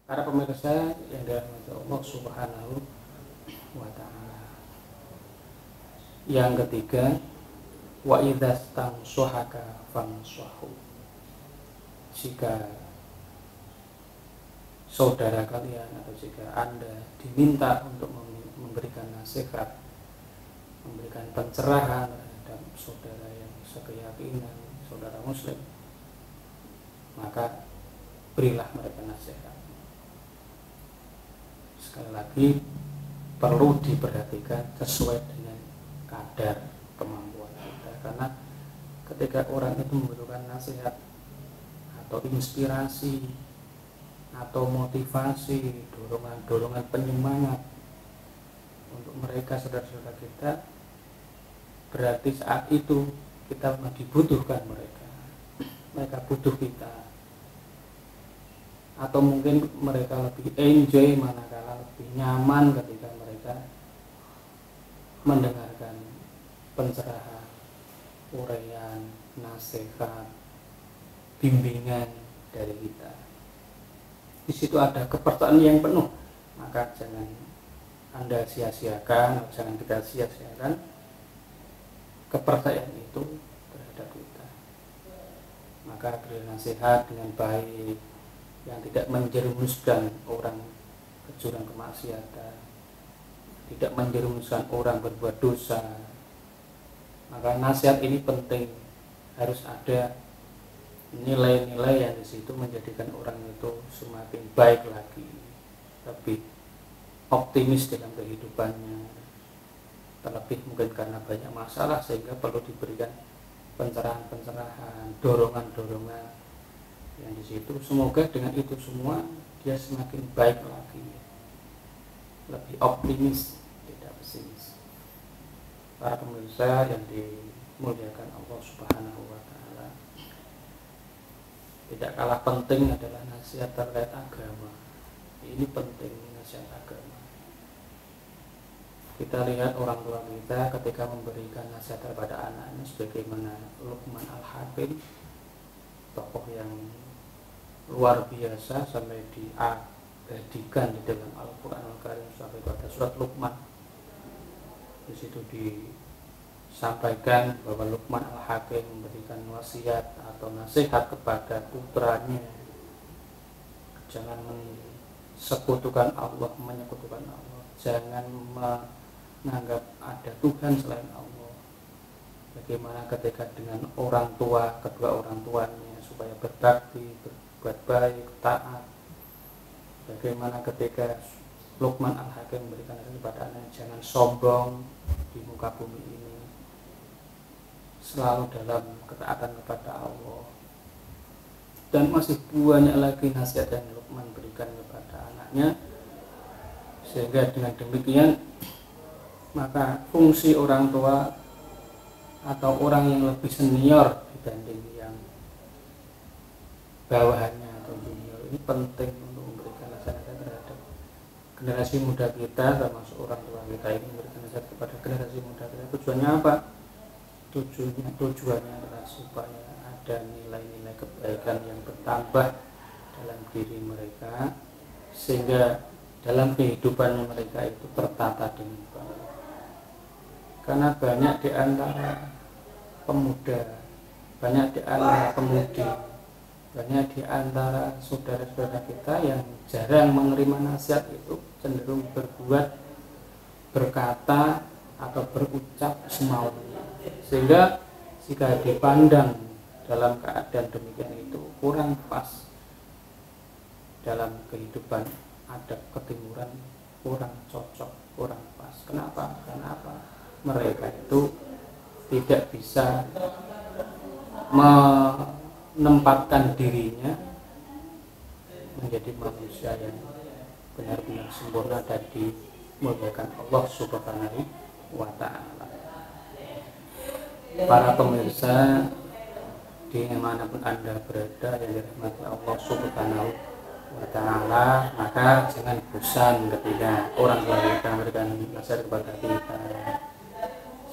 Para pemirsa yang dirahmati Allah Subhanahu wa taala. Yang ketiga, wa idzastansuhaka fansuhu. Jika saudara kalian atau jika Anda diminta untuk memberikan nasihat, memberikan pencerahan terhadap saudara yang sekeyakinan, saudara muslim, maka berilah mereka nasihat. Sekali lagi, perlu diperhatikan sesuai dengan kadar kemampuan kita, karena ketika orang itu membutuhkan nasihat atau inspirasi atau motivasi, dorongan penyemangat untuk mereka, saudara-saudara kita, berarti saat itu kita dibutuhkan mereka butuh kita, atau mungkin mereka lebih enjoy, manakala lebih nyaman ketika mereka mendengarkan pencerahan, uraian, nasihat, bimbingan dari kita. Di situ ada kepercayaan yang penuh, maka jangan Anda sia-siakan, jangan kita sia-siakan kepercayaan itu terhadap kita. Maka beri nasihat dengan baik, yang tidak menjerumuskan orang ke jurang kemaksiatan, tidak menjerumuskan orang berbuat dosa. Maka nasihat ini penting, harus ada nilai-nilai yang di situ menjadikan orang itu semakin baik lagi, lebih optimis dalam kehidupannya. Terlebih mungkin karena banyak masalah sehingga perlu diberikan pencerahan-pencerahan, dorongan-dorongan yang di situ. Semoga dengan itu semua dia semakin baik lagi, lebih optimis, tidak pesimis. Para pemirsa yang dimuliakan Allah Subhanahu wa taala, tidak kalah penting adalah nasihat terkait agama. Ini penting, nasihat agama. Kita lihat orang tua kita ketika memberikan nasihat kepada anaknya, sebagaimana Luqman Al-Hakim, tokoh yang luar biasa sampai diabadikan di dalam Al-Quran Al-Karim sampai pada surat Luqman. Di situ disampaikan bahwa Luqman Al-Hakim memberikan wasiat atau nasihat kepada putranya, jangan menyekutukan Allah, jangan menganggap ada Tuhan selain Allah. Bagaimana ketika dengan orang tua, kedua orang tuanya, supaya berbakti, berbuat baik, taat. Bagaimana ketika Luqman Al-Hakim memberikan nasihat kepada anaknya, jangan sombong di muka bumi ini, selalu dalam ketaatan kepada Allah. Dan masih banyak lagi nasihat yang Luqman berikan kepada anaknya, sehingga dengan demikian maka fungsi orang tua atau orang yang lebih senior dibanding yang bawahannya atau junior ini penting untuk memberikan nasihat terhadap generasi muda kita, termasuk orang tua kita ini, memberikan nasihat kepada generasi muda kita. Tujuannya apa? Tujuannya adalah supaya ada nilai-nilai kebaikan yang bertambah dalam diri mereka, sehingga dalam kehidupan mereka itu tertata dengan baik. Karena banyak di antara pemuda, banyak di antara pemudi, banyak di antara saudara-saudara kita yang jarang menerima nasihat itu, cenderung berbuat, berkata, atau berucap semaunya, sehingga jika dipandang dalam keadaan demikian itu kurang pas dalam kehidupan, ada ketimuran, kurang cocok, kurang pas. Kenapa? Mereka itu tidak bisa menempatkan dirinya menjadi manusia yang benar-benar sempurna dan dimuliakan Allah Subhanahu wa ta'ala. Para pemirsa dimanapun Anda berada yang dirahmati Allah Subhanahu wa ta'ala, maka jangan bosan ketika orang tua kita memberikan nasihat kepada kita.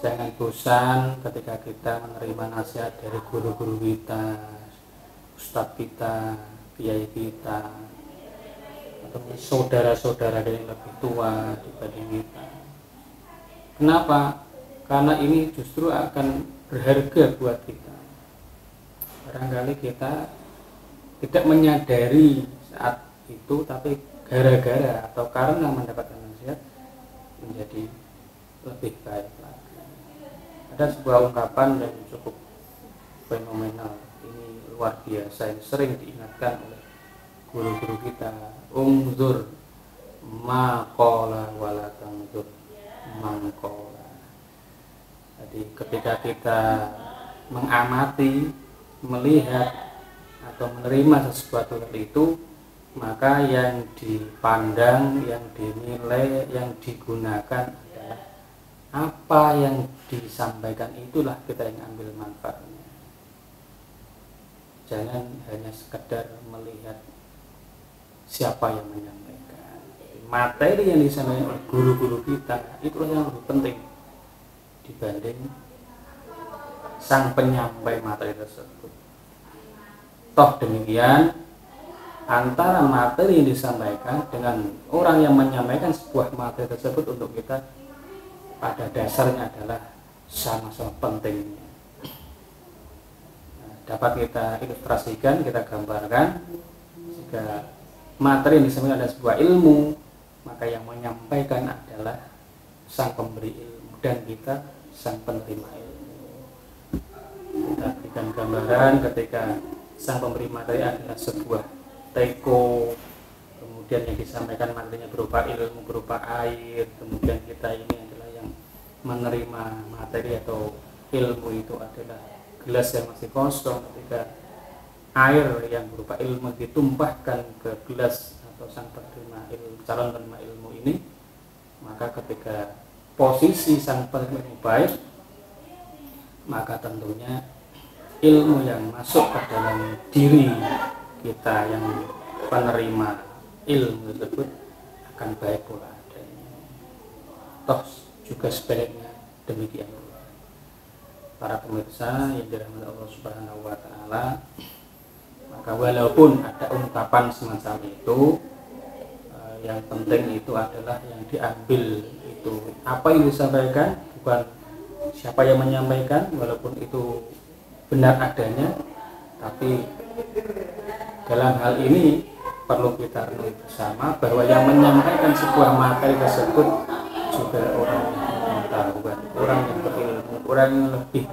Jangan bosan ketika kita menerima nasihat dari guru-guru kita, ustadz kita, kiai kita, ketemu saudara-saudara yang lebih tua dibanding kita. Kenapa? Karena ini justru akan berharga buat kita. Barangkali kita tidak menyadari saat itu, tapi gara-gara atau karena mendapatkan nasihat menjadi lebih baik lagi. Ada sebuah ungkapan yang cukup fenomenal, ini luar biasa, ini sering diingatkan oleh guru-guru kita. Umzur ma qala wala tamzur man qala. Jadi ketika kita mengamati, melihat atau menerima sesuatu itu, maka yang dipandang, yang dinilai, yang digunakan adalah apa yang disampaikan, itulah kita yang ambil manfaatnya. Jangan hanya sekedar melihat siapa yang menyampaikan. Materi yang disampaikan oleh guru-guru kita itulah yang lebih penting dibanding sang penyampai materi tersebut. Toh demikian, antara materi yang disampaikan dengan orang yang menyampaikan sebuah materi tersebut untuk kita pada dasarnya adalah sama-sama pentingnya. Nah, dapat kita ilustrasikan, kita gambarkan, jika materi yang disampaikan adalah sebuah ilmu, maka yang menyampaikan adalah sang pemberi ilmu dan kita sang penerima ilmu. Kita berikan gambaran ketika sang pemberi materi adalah sebuah teko, kemudian yang disampaikan materinya berupa ilmu, berupa air, kemudian kita ini adalah yang menerima materi atau ilmu itu adalah gelas yang masih kosong. Ketika air yang berupa ilmu ditumpahkan ke gelas atau sang penerima ilmu, calon penerima ilmu ini, maka ketika posisi sang penerima ilmu baik, maka tentunya ilmu yang masuk ke dalam diri kita yang penerima ilmu tersebut akan baik pula adanya. Toh juga sebaliknya demikian pula. Para pemirsa yang dirahmati Allah Subhanahu wa taala, maka walaupun ada ungkapan semacam itu, yang penting itu adalah yang diambil itu apa yang disampaikan, bukan siapa yang menyampaikan, walaupun itu benar adanya, tapi dalam hal ini perlu kita renungi bersama bahwa yang menyampaikan sebuah materi tersebut juga orang yang pengetahuan, orang yang berilmu, orang yang lebih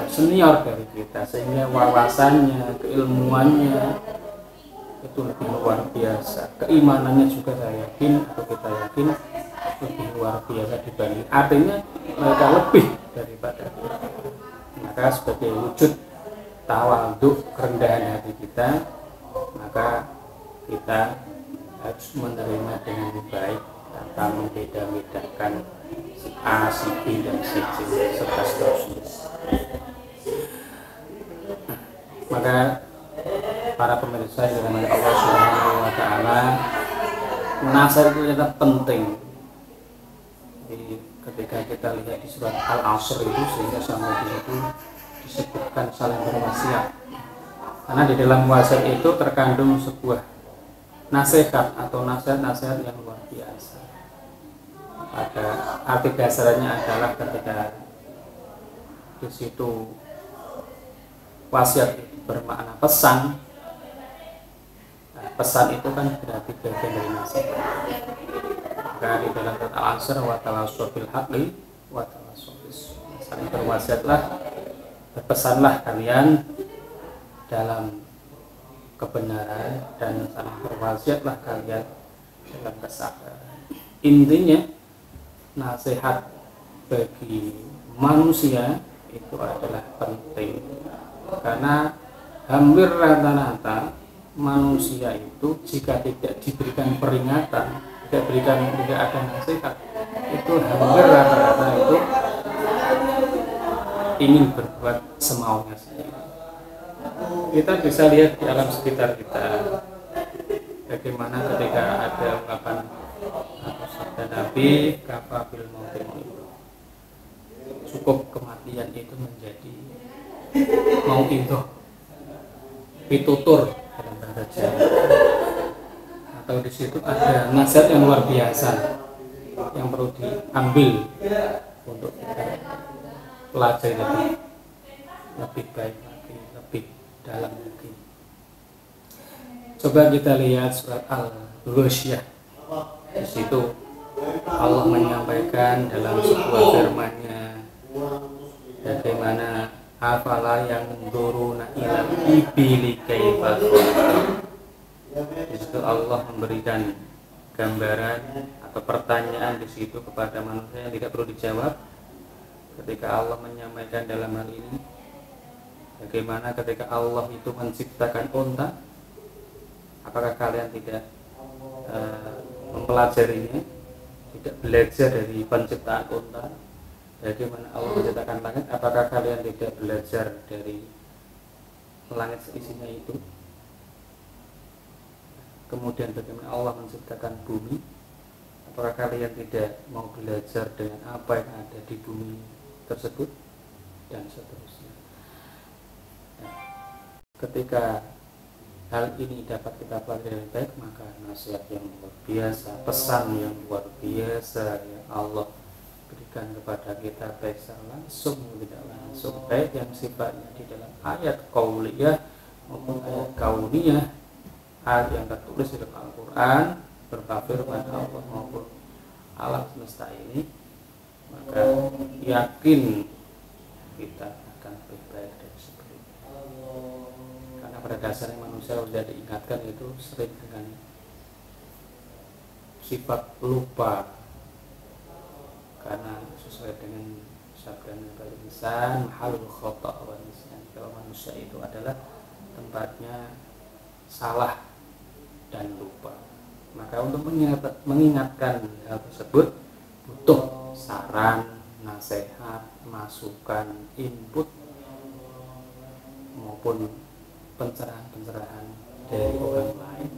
senior dari kita, sehingga wawasannya, keilmuannya itu lebih luar biasa, keimanannya juga saya yakin atau kita yakin lebih luar biasa dibanding, artinya mereka lebih daripada kita. Maka sebagai wujud tawadhu, kerendahan hati kita, maka kita harus menerima dengan baik tanpa membeda-bedakan si A, si B, dan si C serta seterusnya. Maka para pemirsa yang dirahmati Allah Subhanahu wa taala, nasihat itu ternyata penting. Jadi ketika kita lihat di surat Al-Asr itu, sehingga sampai di situ disebutkan saling berwasiat. Karena di dalam wasiat itu terkandung sebuah nasihat atau nasihat-nasihat yang luar biasa. Pada arti dasarnya adalah ketika di situ wasiat itu bermakna pesan. Nah, pesan itu kan berarti bagian dari nasihat. Maka di dalam surat Al-Asr, wa tawassaw bil haqqi wa tawassaw bis sabr. Saling berwasiatlah, berpesanlah kalian dalam kebenaran, dan saling berwasiatlah kalian dalam kesabaran. Intinya nasihat bagi manusia itu adalah penting, karena hampir rata-rata manusia itu jika tidak diberikan peringatan, tidak ada nasihat, itu hampir rata-rata itu ingin berbuat semaunya sendiri. Kita bisa lihat di alam sekitar kita, bagaimana ketika ada ungkapan atau sabda Nabi, kafa bil mauti mau'izah, cukup kematian itu menjadi mau'izah, pitutur dalam bahasa Jawa, atau di situ ada nasihat yang luar biasa yang perlu diambil untuk kita pelajari lebih baik lagi, lebih dalam lagi. Coba kita lihat surat Al-Ghasyiyah. Di situ Allah menyampaikan dalam sebuah firman-Nya, bagaimana afala yang duruna ilal ibili kaifa khuliqat. Di situ Allah memberikan gambaran atau pertanyaan di situ kepada manusia yang tidak perlu dijawab ketika Allah menyampaikan dalam hal ini, bagaimana ketika Allah itu menciptakan unta, apakah kalian tidak mempelajarinya, tidak belajar dari penciptaan unta? Bagaimana Allah menciptakan langit, apakah kalian tidak belajar dari langit seisinya itu? Kemudian bagaimana Allah menciptakan bumi, apakah kalian tidak mau belajar dengan apa yang ada di bumi tersebut, dan seterusnya. Nah, ketika hal ini dapat kita pelajari dengan baik, maka nasihat yang luar biasa, pesan yang luar biasa yang Allah berikan kepada kita, baik secara langsung tidak langsung, baik yang sifatnya di dalam ayat qauliyah maupun ayat kauniyah, ayat yang tertulis di dalam Al-Quran berupa firman Allah maupun alam semesta ini, maka yakin kita akan lebih baik dari sebelumnya. Karena pada dasarnya manusia sudah diingatkan itu sering dengan sifat lupa, karena sesuai dengan sabda Nabi insan mahalul khata' wa nisyan, kalau manusia itu adalah tempatnya salah dan lupa. Maka untuk mengingatkan hal tersebut butuh saran, nasihat, masukan, input maupun pencerahan-pencerahan dari orang lain.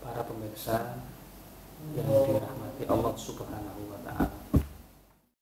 Para pemirsa yang dirahmati Allah Subhanahu wa ta'ala,